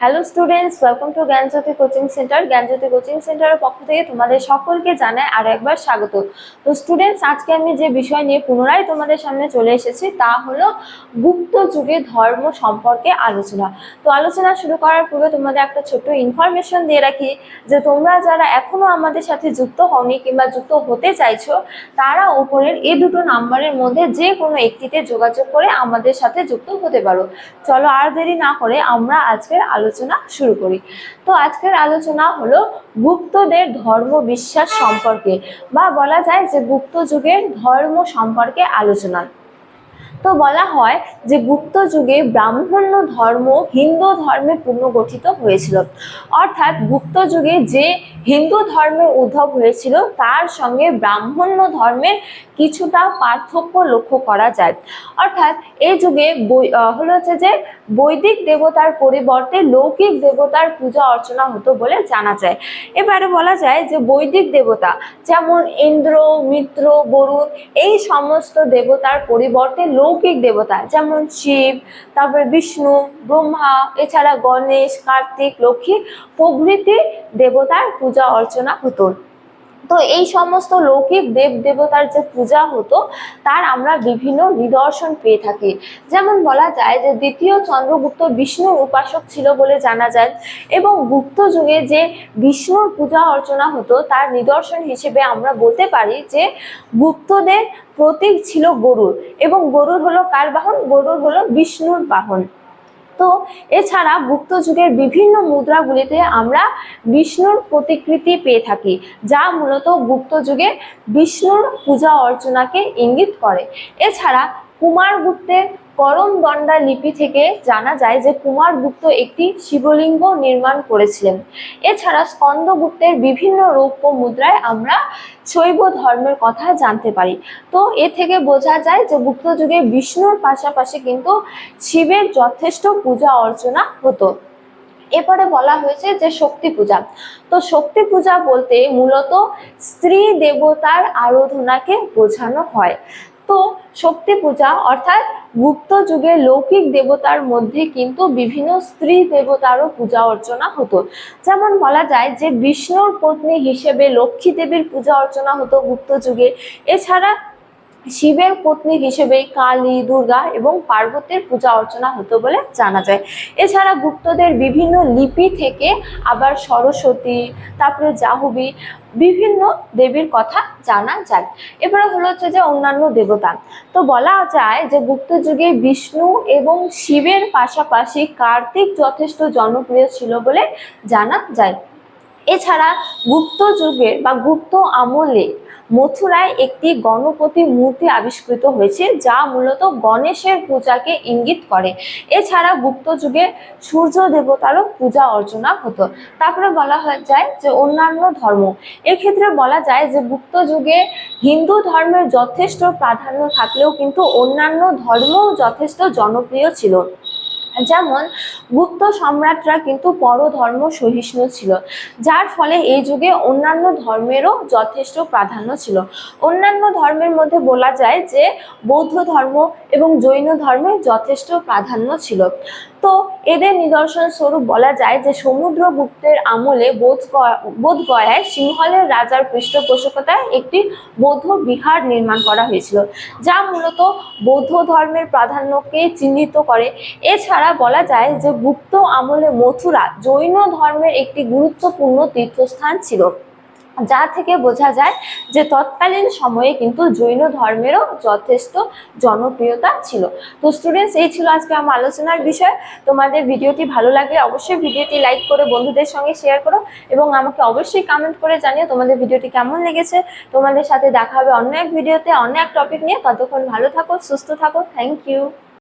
Hello students, welcome to Gyanjyoti coaching centre. Gyanjyoti coaching সেন্টারের পক্ষ থেকে তোমাদের সকলকে জানাই আরো একবার স্বাগত। তো স্টুডেন্টস, আজকে আমি যে বিষয় নিয়ে পুনরায় তোমাদের সামনে চলে এসেছি তা হলো গুপ্ত যুগে ধর্ম সম্পর্কে আলোচনা। তো আলোচনা শুরু করার পূর্বে তোমাদের একটা ছোট্ট ইনফরমেশন দিয়ে রাখি যে তোমরা যারা এখনো আমাদের সাথে যুক্ত হওনি কিংবা যুক্ত হতে চাইছো, তারা উপরের এই দুটো নাম্বারের মধ্যে যে কোনো একটিতে যোগাযোগ করে আমাদের সাথে যুক্ত হতে পারো। চলো আর দেরি না করে আমরা আজকের আলোচনা শুরু করি। তো আজকের আলোচনা হলো গুপ্তদের ধর্ম বিশ্বাস সম্পর্কে, বা বলা যায় যে গুপ্ত যুগের ধর্ম সম্পর্কে আলোচনা। তো বলা হয় যে গুপ্ত যুগে ব্রাহ্মণ্য ধর্ম হিন্দু ধর্মে পুনর্গঠিত হয়েছিল। অর্থাৎ গুপ্ত যুগে যে হিন্দু ধর্মের উদ্ভব হয়েছিল তার সঙ্গে ব্রাহ্মণ্য ধর্মের কিছুটা পার্থক্য লক্ষ্য করা যায়। অর্থাৎ এই যুগে হলো যে বৈদিক দেবতার পরিবর্তে লৌকিক দেবতার পূজা অর্চনা হতো বলে জানা যায়। এবারে বলা যায় যে বৈদিক দেবতা যেমন ইন্দ্র, মিত্র, বরুণ, এই সমস্ত দেবতার পরিবর্তে লৌকিক দেবতা যেমন শিব, তারপরে বিষ্ণু, ব্রহ্মা, এছাড়া গণেশ, কার্তিক, লক্ষ্মী প্রভৃতি দেবতার পূজা অর্চনা হতো। তো এই সমস্ত লৌকিক দেব দেবতার যে পূজা হতো তার আমরা বিভিন্ন নিদর্শন পেয়ে থাকি। যেমন বলা যায় যে দ্বিতীয় চন্দ্রগুপ্ত বিষ্ণুর উপাসক ছিল বলে জানা যায়, এবং গুপ্ত যুগে যে বিষ্ণুর পূজা অর্চনা হতো তার নিদর্শন হিসেবে আমরা বলতে পারি যে গুপ্তদের প্রতীক ছিল গরুর, এবং গরুর হলো কার বাহন? গরুর হলো বিষ্ণুর বাহন। তো এছাড়া গুপ্ত যুগের বিভিন্ন মুদ্রাগুলিতে আমরা বিষ্ণুর প্রতিকৃতি পেয়ে থাকি, যা মূলত গুপ্ত যুগে বিষ্ণুর পূজা অর্চনাকে ইঙ্গিত করে। এছাড়া কুমারগুপ্তের করমদণ্ডা লিপি থেকে জানা যায় যে কুমারগুপ্ত একটি শিবলিঙ্গ নির্মাণ করেছিলেন। এছাড়া স্কন্দগুপ্তের বিভিন্ন রৌপ্য মুদ্রায় আমরা শৈব ধর্মের কথা জানতে পারি। তো এ থেকে বোঝা যায় যে গুপ্ত যুগে বিষ্ণুর পাশাপাশি কিন্তু শিবের যথেষ্ট পূজা অর্চনা হতো। এরপরে বলা হয়েছে যে শক্তি পূজা। তো শক্তি পূজা বলতে মূলত স্ত্রী দেবতার আরাধনাকে বোঝানো হয়। তো শক্তি পূজা অর্থাৎ গুপ্ত যুগে লৌকিক দেবতার মধ্যে কিন্তু বিভিন্ন স্ত্রী দেবতারও পূজা অর্চনা হতো। যেমন বলা যায় যে বিষ্ণুর পত্নী হিসেবে লক্ষ্মী দেবীর পূজা অর্চনা হতো গুপ্ত যুগে। এছাড়া শিবের পত্নী হিসেবে কালী, দুর্গা এবং পার্বতীর পূজা অর্চনা হতো বলে জানা যায়। এছাড়া গুপ্তদের বিভিন্ন লিপি থেকে আবার সরস্বতী, তারপরে জাহ্নবী, বিভিন্ন দেবীর কথা জানা যায়। এবারে হলো যে অন্যান্য দেবতা। তো বলা যায় যে গুপ্ত যুগে বিষ্ণু এবং শিবের পাশাপাশি কার্তিক যথেষ্ট জনপ্রিয় ছিল বলে জানা যায়। এছাড়া গুপ্ত যুগের বা গুপ্ত আমলে মথুরায় একটি গণপতি মূর্তি আবিষ্কৃত হয়েছে, যা মূলত গণেশের পূজাকে ইঙ্গিত করে। এছাড়া গুপ্ত যুগে সূর্য দেবতারও পূজা অর্চনা হতো। তারপরে বলা যায় যে অন্যান্য ধর্ম। এক্ষেত্রে বলা যায় যে গুপ্ত যুগে হিন্দু ধর্মের যথেষ্ট প্রাধান্য থাকলেও কিন্তু অন্যান্য ধর্মও যথেষ্ট জনপ্রিয় ছিল। যেমন গুপ্ত সম্রাটরা কিন্তু পরধর্ম সহিষ্ণু ছিল, যার ফলে এই যুগে অন্যান্য ধর্মেরও যথেষ্ট প্রাধান্য ছিল। অন্যান্য ধর্মের মধ্যে বলা যায় যে বৌদ্ধ ধর্ম এবং জৈন ধর্মের যথেষ্ট প্রাধান্য ছিল। তো এদের নিদর্শন স্বরূপ বলা যায় যে সমুদ্রগুপ্তের আমলে বোধগয়ায় সিংহলের রাজার পৃষ্ঠপোষকতায় একটি বৌদ্ধ বিহার নির্মাণ করা হয়েছিল, যা মূলত বৌদ্ধ ধর্মের প্রাধান্যকে চিহ্নিত করে। এছাড়া বলা যায় যে গুপ্ত আমলে মথুরা জৈন ধর্মের একটি গুরুত্বপূর্ণ তীর্থস্থান ছিল, যা থেকে বোঝা যায় যে তৎকালীন সময়ে কিন্তু জৈন ধর্মেরও যথেষ্ট জনপ্রিয়তা ছিল। তো স্টুডেন্টস, এই ছিল আজকে আমার আলোচনার বিষয়। তোমাদের ভিডিওটি ভালো লাগলে অবশ্যই ভিডিওটি লাইক করে বন্ধুদের সঙ্গে শেয়ার করো, এবং আমাকে অবশ্যই কমেন্ট করে জানিও তোমাদের ভিডিওটি কেমন লেগেছে। তোমাদের সাথে দেখা হবে অন্য এক ভিডিওতে অন্য এক টপিক নিয়ে। ততক্ষণ ভালো থাকো, সুস্থ থাকো। Thank you.